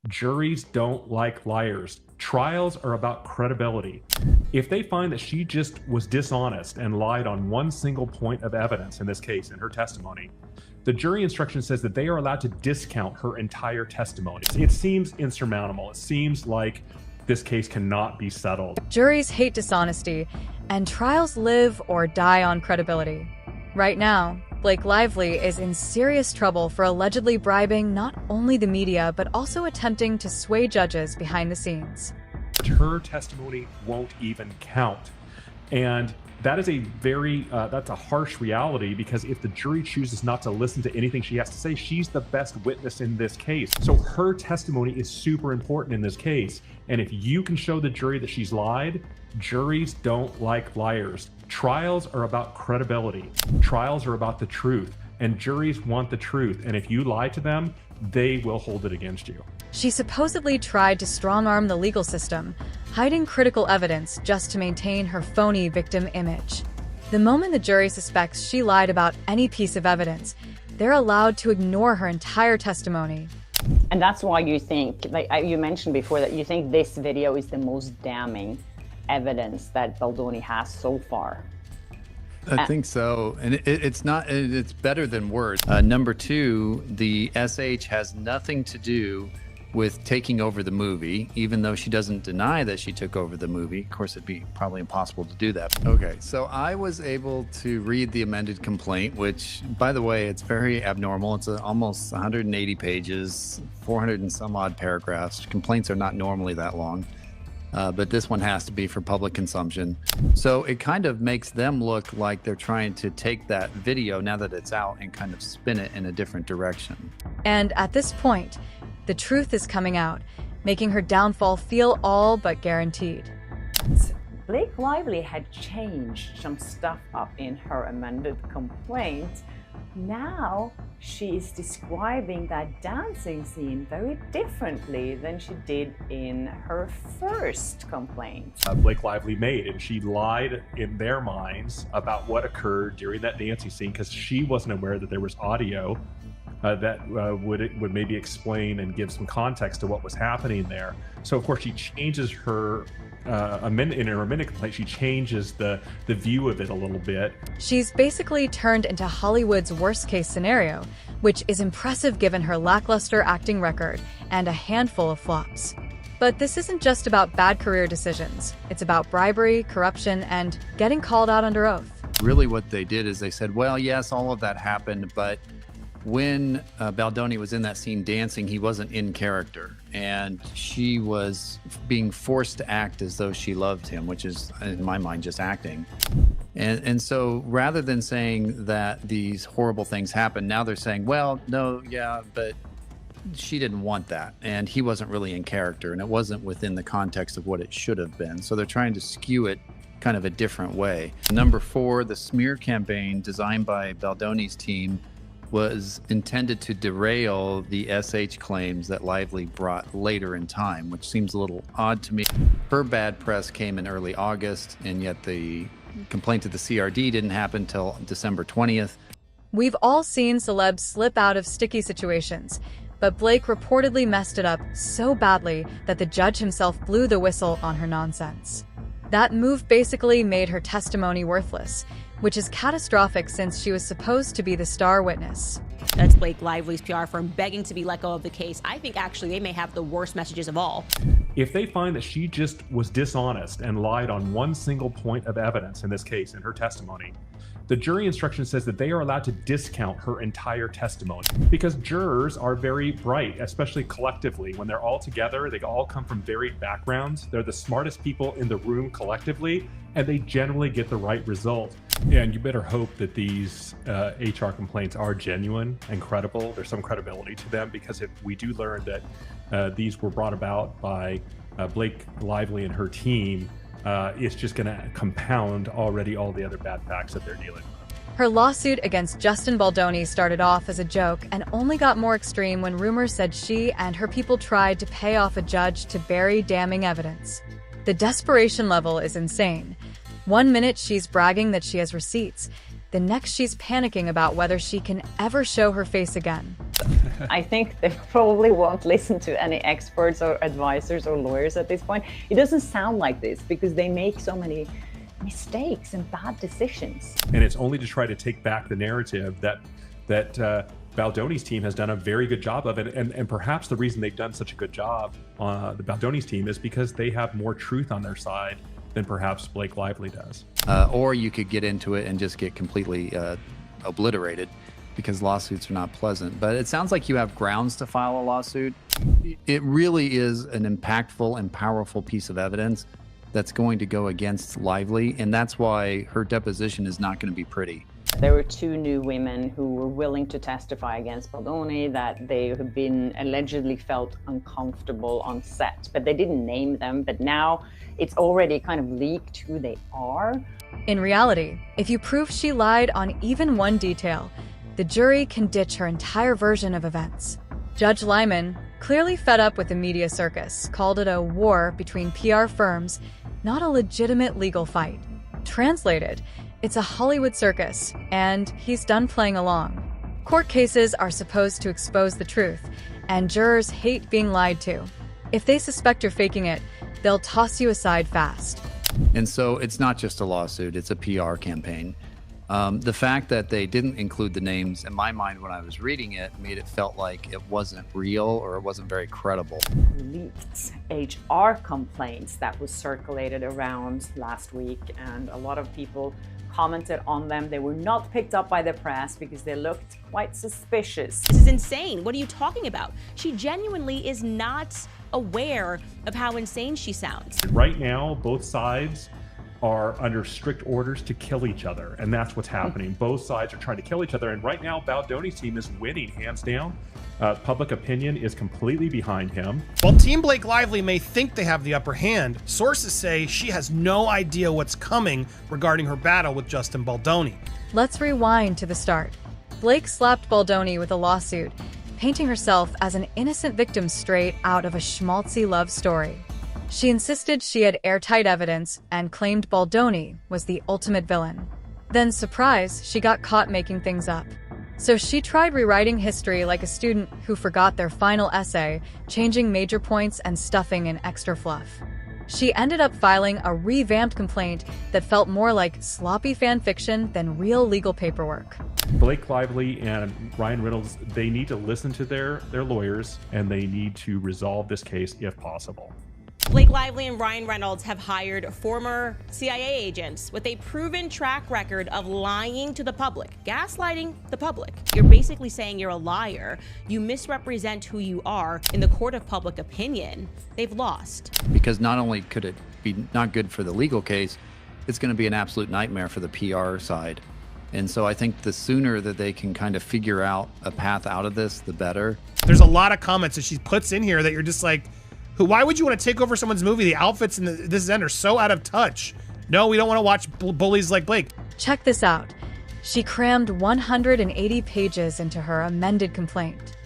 Juries don't like liars. Trials are about credibility. If they find that she just was dishonest and lied on one single point of evidence, in this case, in her testimony, the jury instruction says that they are allowed to discount her entire testimony. It seems insurmountable. It seems like this case cannot be settled. Juries hate dishonesty, and trials live or die on credibility. Right now, Blake Lively is in serious trouble for allegedly bribing not only the media, but also attempting to sway judges behind the scenes. Her testimony won't even count. And that is that's a harsh reality, because if the jury chooses not to listen to anything she has to say, she's the best witness in this case. So her testimony is super important in this case. And if you can show the jury that she's lied, juries don't like liars. Trials are about credibility. Trials are about the truth, and juries want the truth. And if you lie to them, they will hold it against you. She supposedly tried to strong-arm the legal system, hiding critical evidence just to maintain her phony victim image. The moment the jury suspects she lied about any piece of evidence, they're allowed to ignore her entire testimony. And that's why you think, like you mentioned before, that you think this video is the most damning evidence that Baldoni has so far. I think so, and it's better than words. Number two, the SH has nothing to do with taking over the movie, even though she doesn't deny that she took over the movie. Of course, it'd be probably impossible to do that. Okay, so I was able to read the amended complaint, which, by the way, it's very abnormal. It's almost 180 pages, 400 and some odd paragraphs. Complaints are not normally that long. But this one has to be for public consumption. So it kind of makes them look like they're trying to take that video, now that it's out, and kind of spin it in a different direction. And at this point, the truth is coming out, making her downfall feel all but guaranteed. Blake Lively had changed some stuff up in her amended complaint. Now she is describing that dancing scene very differently than she did in her first complaint. Blake Lively made, and she lied in their minds about what occurred during that dancing scene, because she wasn't aware that there was audio that would maybe explain and give some context to what was happening there. So of course she changes her in her amended complaint, she changes the view of it a little bit. She's basically turned into Hollywood's worst-case scenario, which is impressive given her lackluster acting record and a handful of flops. But this isn't just about bad career decisions. It's about bribery, corruption, and getting called out under oath. Really what they did is they said, well, yes, all of that happened, but when Baldoni was in that scene dancing, he wasn't in character, and she was being forced to act as though she loved him, which is, in my mind, just acting. And so rather than saying that these horrible things happened, now they're saying, well, no, yeah, but she didn't want that, and he wasn't really in character, and it wasn't within the context of what it should have been. So they're trying to skew it kind of a different way. Number four, the smear campaign designed by Baldoni's team was intended to derail the SH claims that Lively brought later in time, which seems a little odd to me. Her bad press came in early August, and yet the complaint to the CRD didn't happen until December 20th. We've all seen celebs slip out of sticky situations, but Blake reportedly messed it up so badly that the judge himself blew the whistle on her nonsense. That move basically made her testimony worthless, which is catastrophic since she was supposed to be the star witness. That's Blake Lively's PR firm begging to be let go of the case. I think actually they may have the worst messages of all. If they find that she just was dishonest and lied on one single point of evidence, in this case, in her testimony, the jury instruction says that they are allowed to discount her entire testimony, because jurors are very bright, especially collectively. When they're all together, they all come from varied backgrounds. They're the smartest people in the room collectively, and they generally get the right result. Yeah, and you better hope that these HR complaints are genuine and credible. There's some credibility to them, because if we do learn that these were brought about by Blake Lively and her team, it's just going to compound already all the other bad facts that they're dealing with. Her lawsuit against Justin Baldoni started off as a joke and only got more extreme when rumors said she and her people tried to pay off a judge to bury damning evidence. The desperation level is insane. One minute she's bragging that she has receipts, the next she's panicking about whether she can ever show her face again. I think they probably won't listen to any experts or advisors or lawyers at this point. It doesn't sound like this because they make so many mistakes and bad decisions. And it's only to try to take back the narrative that Baldoni's team has done a very good job of it. And perhaps the reason they've done such a good job, the Baldoni's team, is because they have more truth on their side than perhaps Blake Lively does. Or you could get into it and just get completely obliterated, because lawsuits are not pleasant. But it sounds like you have grounds to file a lawsuit. It really is an impactful and powerful piece of evidence that's going to go against Lively, and that's why her deposition is not going to be pretty. There were two new women who were willing to testify against Baldoni that they have been allegedly felt uncomfortable on set, but they didn't name them. But now it's already kind of leaked who they are. In reality, if you prove she lied on even one detail, the jury can ditch her entire version of events. Judge Lyman, clearly fed up with the media circus, called it a war between PR firms, not a legitimate legal fight. Translated, it's a Hollywood circus, and he's done playing along. Court cases are supposed to expose the truth, and jurors hate being lied to. If they suspect you're faking it, they'll toss you aside fast. And so it's not just a lawsuit, it's a PR campaign. The fact that they didn't include the names, in my mind when I was reading it, made it felt like it wasn't real or it wasn't very credible. Leaked HR complaints that was circulated around last week, and a lot of people commented on them. They were not picked up by the press because they looked quite suspicious. This is insane. What are you talking about? She genuinely is not aware of how insane she sounds. Right now, both sides are under strict orders to kill each other, and that's what's happening. Both sides are trying to kill each other, and right now Baldoni's team is winning hands down. Public opinion is completely behind him. While Team Blake Lively may think they have the upper hand, sources say she has no idea what's coming regarding her battle with Justin Baldoni. Let's rewind to the start. Blake slapped Baldoni with a lawsuit, painting herself as an innocent victim straight out of a schmaltzy love story. She insisted she had airtight evidence and claimed Baldoni was the ultimate villain. Then, surprise, she got caught making things up. So she tried rewriting history like a student who forgot their final essay, changing major points and stuffing in extra fluff. She ended up filing a revamped complaint that felt more like sloppy fan fiction than real legal paperwork. Blake Lively and Ryan Reynolds, they need to listen to their lawyers, and they need to resolve this case if possible. Blake Lively and Ryan Reynolds have hired former CIA agents with a proven track record of lying to the public, gaslighting the public. You're basically saying you're a liar. You misrepresent who you are in the court of public opinion. They've lost. Because not only could it be not good for the legal case, it's going to be an absolute nightmare for the PR side. And so I think the sooner that they can kind of figure out a path out of this, the better. There's a lot of comments that she puts in here that you're just like, why would you want to take over someone's movie? The outfits in this end are so out of touch. No, we don't want to watch bullies like Blake. Check this out. She crammed 180 pages into her amended complaint.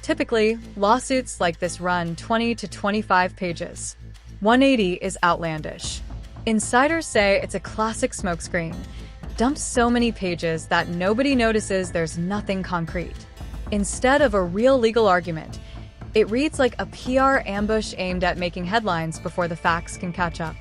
Typically, lawsuits like this run 20 to 25 pages. 180 is outlandish. Insiders say it's a classic smokescreen. Dumps so many pages that nobody notices there's nothing concrete. Instead of a real legal argument, it reads like a PR ambush aimed at making headlines before the facts can catch up.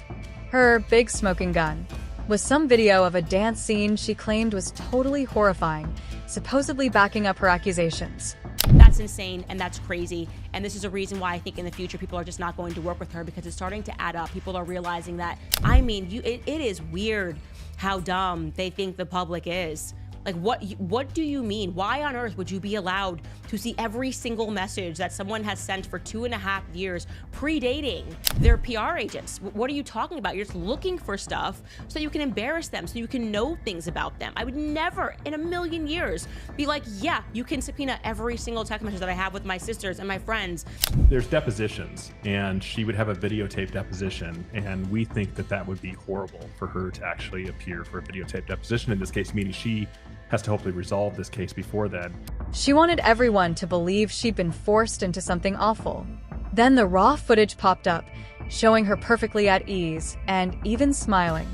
Her big smoking gun was some video of a dance scene she claimed was totally horrifying, supposedly backing up her accusations. That's insane and that's crazy. And this is a reason why I think in the future people are just not going to work with her, because it's starting to add up. People are realizing that, I mean, it is weird how dumb they think the public is. Like, what do you mean? Why on earth would you be allowed to see every single message that someone has sent for 2.5 years, predating their PR agents? What are you talking about? You're just looking for stuff so you can embarrass them, so you can know things about them. I would never in a million years be like, yeah, you can subpoena every single text message that I have with my sisters and my friends. There's depositions, and she would have a videotape deposition, and we think that that would be horrible for her to actually appear for a videotape deposition in this case, meaning she has to hopefully resolve this case before then. She wanted everyone to believe she'd been forced into something awful. Then the raw footage popped up, showing her perfectly at ease and even smiling.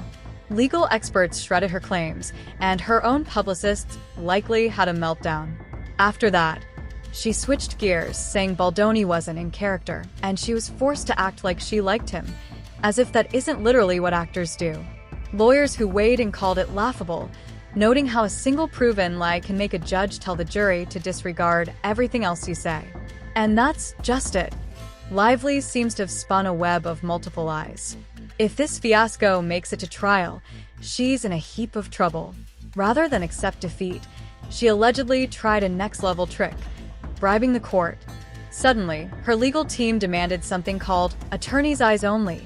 Legal experts shredded her claims, and her own publicists likely had a meltdown. After that, She switched gears, saying Baldoni wasn't in character, and she was forced to act like she liked him, as if that isn't literally what actors do. Lawyers who weighed and called it laughable, noting how a single proven lie can make a judge tell the jury to disregard everything else you say. And that's just it. Lively seems to have spun a web of multiple lies. If this fiasco makes it to trial, she's in a heap of trouble. Rather than accept defeat, she allegedly tried a next-level trick, bribing the court. Suddenly, her legal team demanded something called attorney's eyes only,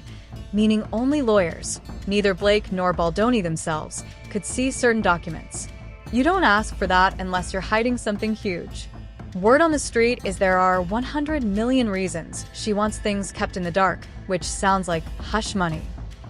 meaning only lawyers, neither Blake nor Baldoni themselves, could see certain documents. You don't ask for that unless you're hiding something huge. Word on the street is there are 100 million reasons she wants things kept in the dark, which sounds like hush money.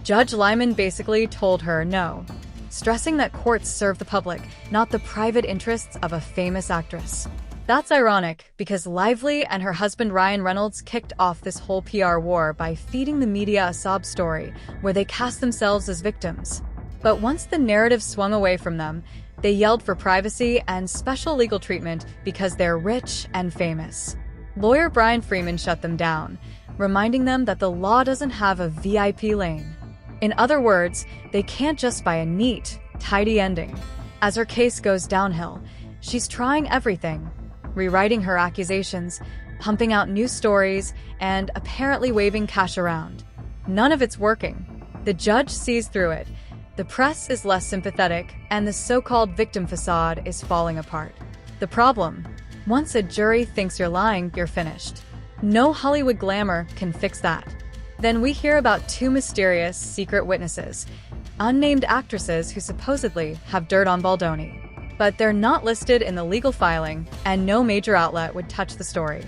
Judge Lyman basically told her no, stressing that courts serve the public, not the private interests of a famous actress. That's ironic, because Lively and her husband Ryan Reynolds kicked off this whole PR war by feeding the media a sob story where they cast themselves as victims. But once the narrative swung away from them, they yelled for privacy and special legal treatment because they're rich and famous. Lawyer Brian Freeman shut them down, reminding them that the law doesn't have a VIP lane. In other words, they can't just buy a neat, tidy ending. As her case goes downhill, she's trying everything, rewriting her accusations, pumping out new stories, and apparently waving cash around. None of it's working. The judge sees through it. The press is less sympathetic, and the so-called victim facade is falling apart. The problem? Once a jury thinks you're lying, you're finished. No Hollywood glamour can fix that. Then we hear about two mysterious, secret witnesses, unnamed actresses who supposedly have dirt on Baldoni. But they're not listed in the legal filing, and no major outlet would touch the story.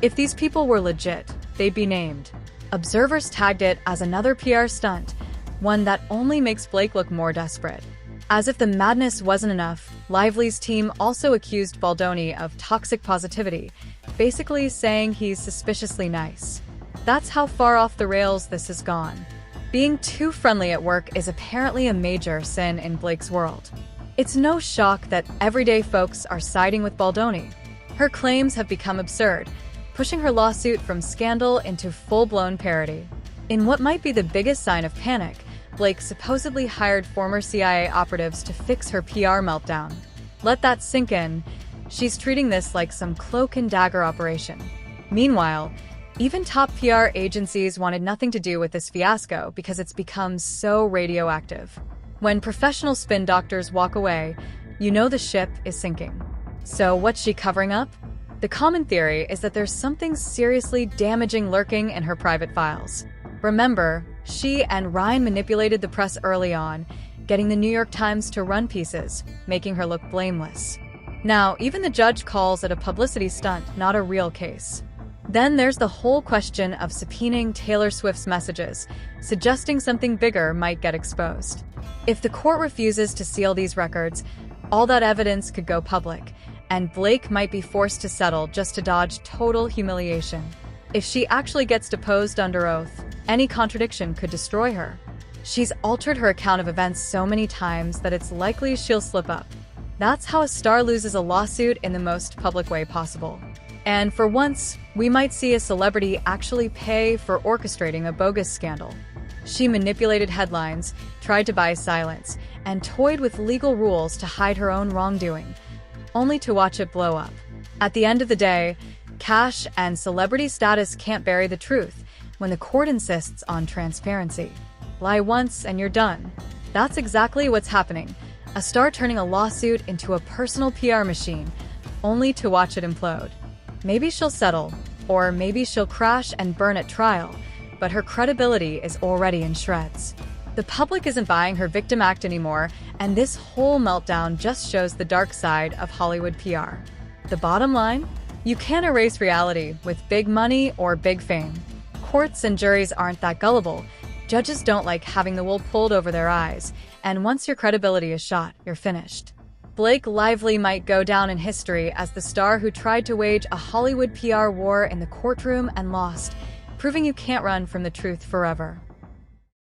If these people were legit, they'd be named. Observers tagged it as another PR stunt, one that only makes Blake look more desperate. As if the madness wasn't enough, Lively's team also accused Baldoni of toxic positivity, basically saying he's suspiciously nice. That's how far off the rails this has gone. Being too friendly at work is apparently a major sin in Blake's world. It's no shock that everyday folks are siding with Baldoni. Her claims have become absurd, pushing her lawsuit from scandal into full-blown parody. In what might be the biggest sign of panic, Blake supposedly hired former CIA operatives to fix her PR meltdown. Let that sink in. She's treating this like some cloak and dagger operation. Meanwhile, even top PR agencies wanted nothing to do with this fiasco because it's become so radioactive. When professional spin doctors walk away, you know the ship is sinking. So what's she covering up? The common theory is that there's something seriously damaging lurking in her private files. Remember, she and Ryan manipulated the press early on, getting the New York Times to run pieces, making her look blameless. Now, even the judge calls it a publicity stunt, not a real case. Then there's the whole question of subpoenaing Taylor Swift's messages, suggesting something bigger might get exposed. If the court refuses to seal these records, all that evidence could go public, and Blake might be forced to settle just to dodge total humiliation. If she actually gets deposed under oath, any contradiction could destroy her. She's altered her account of events so many times that it's likely she'll slip up. That's how a star loses a lawsuit in the most public way possible. And for once, we might see a celebrity actually pay for orchestrating a bogus scandal. She manipulated headlines, tried to buy silence, and toyed with legal rules to hide her own wrongdoing, only to watch it blow up. At the end of the day, cash and celebrity status can't bury the truth when the court insists on transparency. Lie once and you're done. That's exactly what's happening. A star turning a lawsuit into a personal PR machine, only to watch it implode. Maybe she'll settle, or maybe she'll crash and burn at trial, but her credibility is already in shreds. The public isn't buying her victim act anymore, and this whole meltdown just shows the dark side of Hollywood PR. The bottom line? You can't erase reality with big money or big fame. Courts and juries aren't that gullible. Judges don't like having the wool pulled over their eyes, and once your credibility is shot, you're finished. Blake Lively might go down in history as the star who tried to wage a Hollywood PR war in the courtroom and lost, proving you can't run from the truth forever.